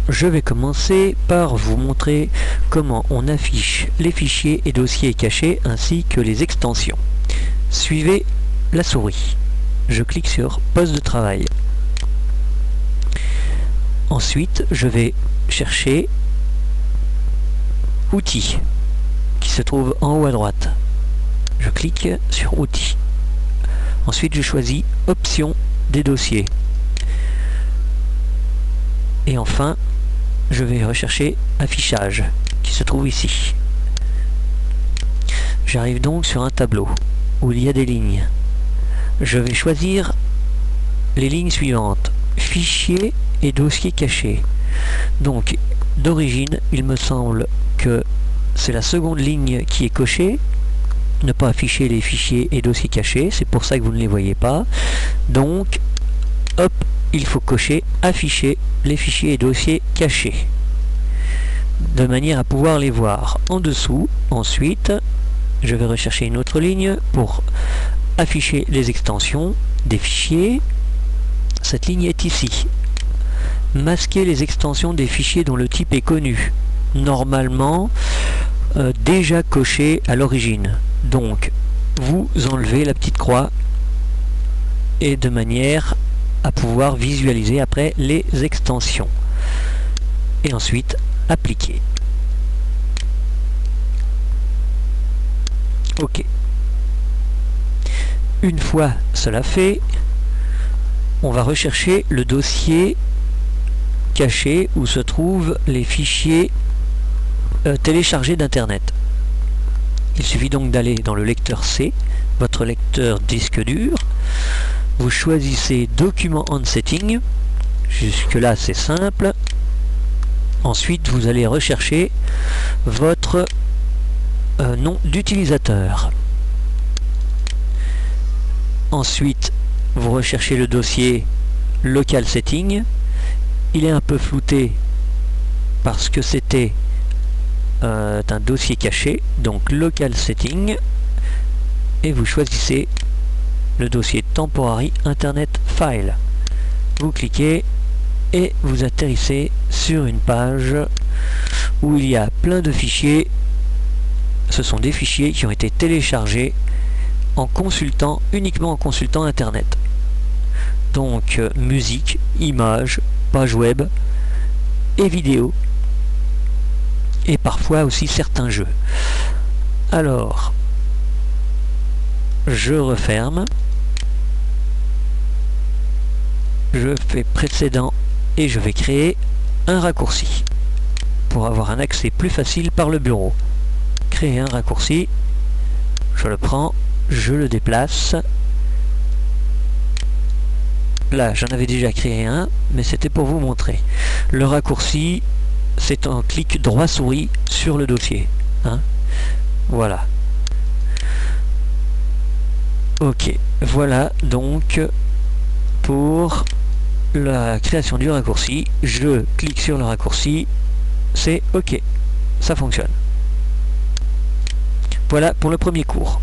je vais commencer par vous montrer comment on affiche les fichiers et dossiers cachés ainsi que les extensions. Suivez la souris. Je clique sur poste de travail. Ensuite, je vais chercher outils qui se trouve en haut à droite. Je clique sur outils. Ensuite, je choisis options des dossiers. Et enfin, je vais rechercher affichage qui se trouve ici. J'arrive donc sur un tableau où il y a des lignes. Je vais choisir les lignes suivantes: fichiers et dossiers cachés. Donc d'origine, il me semble que c'est la seconde ligne qui est cochée, ne pas afficher les fichiers et dossiers cachés, c'est pour ça que vous ne les voyez pas. Donc hop, il faut cocher afficher les fichiers et dossiers cachés de manière à pouvoir les voir en dessous. Ensuite, je vais rechercher une autre ligne pour afficher les extensions des fichiers. Cette ligne est ici. Masquer les extensions des fichiers dont le type est connu, normalement déjà coché à l'origine. Donc vous enlevez la petite croix et de manière à pouvoir visualiser après les extensions. Et ensuite appliquer. OK. Une fois cela fait, on va rechercher le dossier caché où se trouvent les fichiers téléchargés d'internet. Il suffit donc d'aller dans le lecteur C, votre lecteur disque dur. Vous choisissez document on setting. Jusque là c'est simple. Ensuite vous allez rechercher votre nom d'utilisateur. Ensuite vous recherchez le dossier local setting. Il est un peu flouté parce que c'était un dossier caché, donc local setting, et vous choisissez le dossier temporary internet file. Vous cliquez et vous atterrissez sur une page où il y a plein de fichiers. Ce sont des fichiers qui ont été téléchargés uniquement en consultant internet. Donc musique, images, pages web et vidéos, et parfois aussi certains jeux. Alors je referme, je fais précédent et je vais créer un raccourci pour avoir un accès plus facile par le bureau. Créer un raccourci, je le prends, je le déplace. Là j'en avais déjà créé un, mais c'était pour vous montrer. Le raccourci, c'est un clic droit souris sur le dossier, hein. Voilà. OK, voilà donc pour la création du raccourci. Je clique sur le raccourci, c'est OK, ça fonctionne. Voilà pour le premier cours.